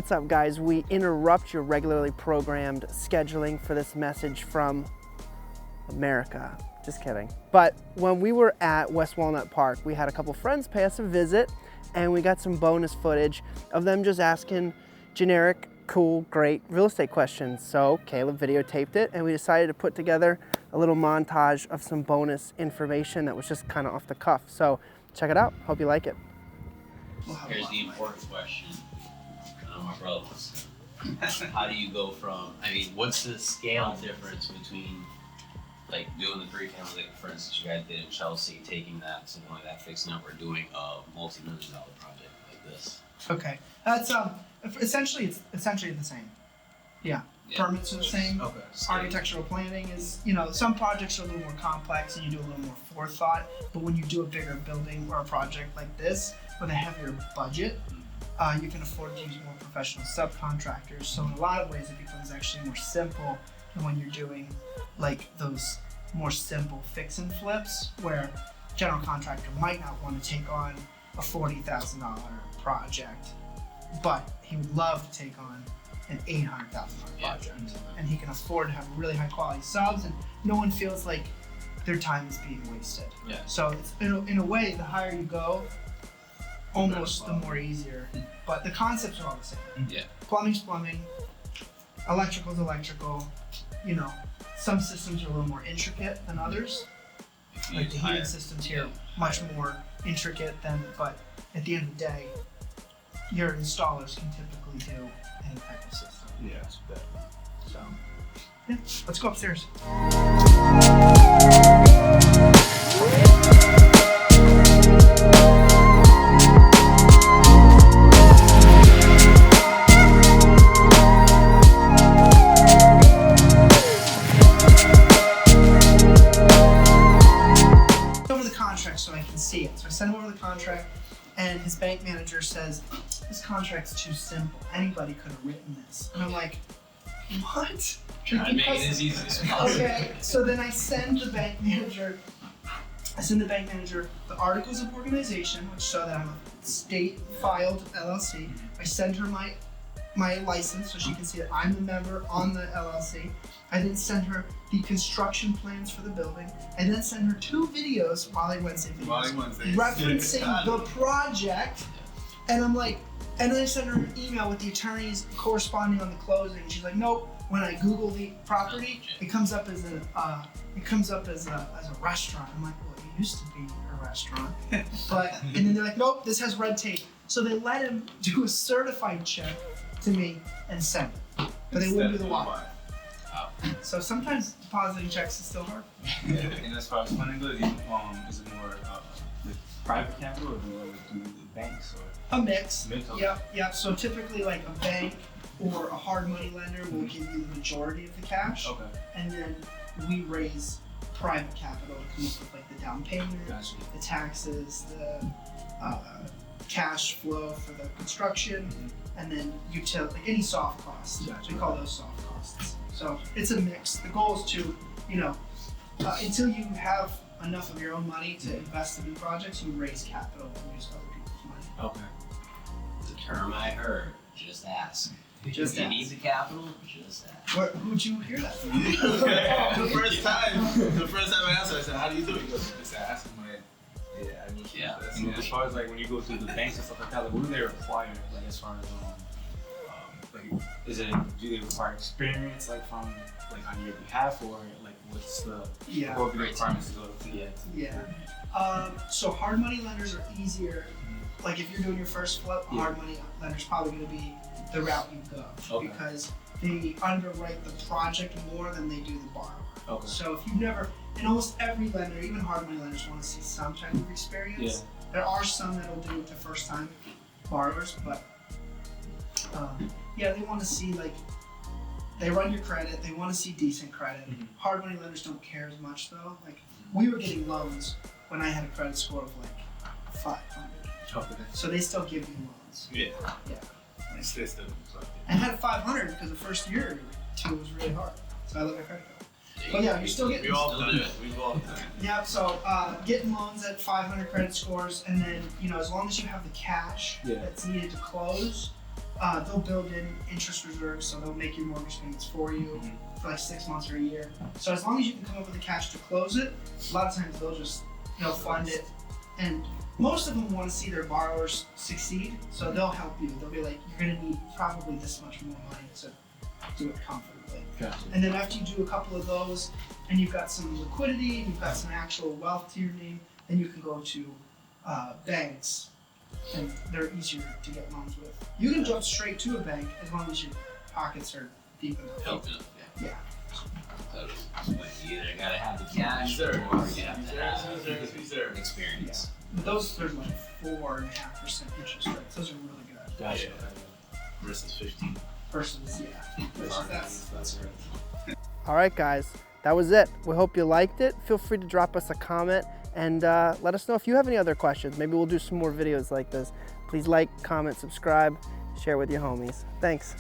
What's up, guys? We interrupt your regularly programmed scheduling for this message from America. Just kidding. But when we were at West Walnut Park, we had a couple friends pay us a visit, and we got some bonus footage of them just asking generic, cool, great real estate questions. So Caleb videotaped it, and we decided to put together a little montage of some bonus information that was just kind of off the cuff. So check it out. Hope you like it. Here's the important question. My brothers. How do you go from, what's the scale difference between like doing the three families, like for instance you guys did in Chelsea, taking that something like that fixed number, doing a multi-million-dollar project like this? Okay, that's essentially it's essentially the same. Yeah. Permits are the same. Okay. Architectural planning is, some projects are a little more complex and you do a little more forethought, but when you do a bigger building or a project like this with a heavier budget, you can afford to use more professional subcontractors. So in a lot of ways, it becomes actually more simple than when you're doing like those more simple fix and flips, where general contractor might not want to take on a $40,000 project, but he would love to take on an $800,000 project, and he can afford to have really high quality subs, and no one feels like their time is being wasted. Yeah. So it's, in a way, the higher you go, almost the more easier, but the concepts are all the same. Yeah. Plumbing's plumbing, electrical's electrical. Some systems are a little more intricate than othher. Like the heating systems here, much more intricate than. But at the end of the day, your installers can typically do any type of system. Yeah, that's better. So, yeah, let's go upstairs. So I can see it. So I send him over the contract, and his bank manager says, "This contract's too simple. Anybody could have written this." And I'm like, "What?" Trying to make it as easy as possible. Okay. So then I send the bank manager the articles of organization, which show that I'm a state-filed LLC. I send her my license so she can see that I'm a member on the LLC. I then send her the construction plans for the building. I then send her 2 videos, Wally Wednesday videos, referencing the project. And I'm like, and then I send her an email with the attorneys corresponding on the closing. She's like, nope. When I Google the property, it comes up as a restaurant. I'm like, well, it used to be a restaurant, but and then they're like, nope, this has red tape. So they let him do a certified check to me and send it, but they wouldn't do the wire. So sometimes depositing checks is still hard. Yeah. And as far as funding goes, is it more with private capital or through the banks or? A mix. Yep. So typically, like a bank or a hard money lender will give you the majority of the cash, and then we raise private capital to come up with like the down payment, the taxes, the cash flow for the construction, and then utility, like any soft costs. We call those soft costs. So it's a mix. The goal is to, until you have enough of your own money to invest in new projects, you raise capital and use other people's money. Okay. The term I heard, just ask. If you need the capital, just ask. Who'd you hear that from? The first time I asked her, I said, how do you do it? He goes, just ask. I'm like, yeah. As far as like when you go through the banks and stuff like that, like what do they require? Like as far as do they require experience like from like on your behalf, or like what's the requirements to go to? So hard money lenders are easier. Like if you're doing your first flip, hard money lender's probably going to be the route you go, because they underwrite the project more than they do the borrower. Okay. So if you've never, and almost every lender, even hard money lenders, want to see some type of experience. Yeah. There are some that'll do it to first time borrowers, but they want to see, like, they run your credit, they want to see decent credit. Mm-hmm. Hard money lenders don't care as much though. Like, we were getting loans when I had a credit score of like 500. Okay. So they still give you loans. Yeah. It's still and I had 500 because the first year or 2 was really hard. So I let my credit go. But yeah, you're still getting. We've all done it. Yeah, so getting loans at 500 credit scores, and then as long as you have the cash that's needed to close, they'll build in interest reserves, so they'll make your mortgage payments for you for like 6 months or a year. So as long as you can come up with the cash to close it, a lot of times they'll fund it. And most of them want to see their borrowers succeed, so they'll help you. They'll be like, you're going to need probably this much more money to do it comfortably. Gotcha. And then after you do a couple of those, and you've got some liquidity, you've got some actual wealth to your name, then you can go to banks, and they're easier to get loans with. You can jump straight to a bank as long as your pockets are deep enough. Help enough, yeah. Yeah. So you either gotta have the cash or you have to have reserve experience. But those, there's like 4.5% interest rates. Those are really good. Gotcha. Versus 15. Versus, that's right. All right, guys, that was it. We hope you liked it. Feel free to drop us a comment and let us know if you have any other questions. Maybe we'll do some more videos like this. Please like, comment, subscribe, share with your homies. Thanks.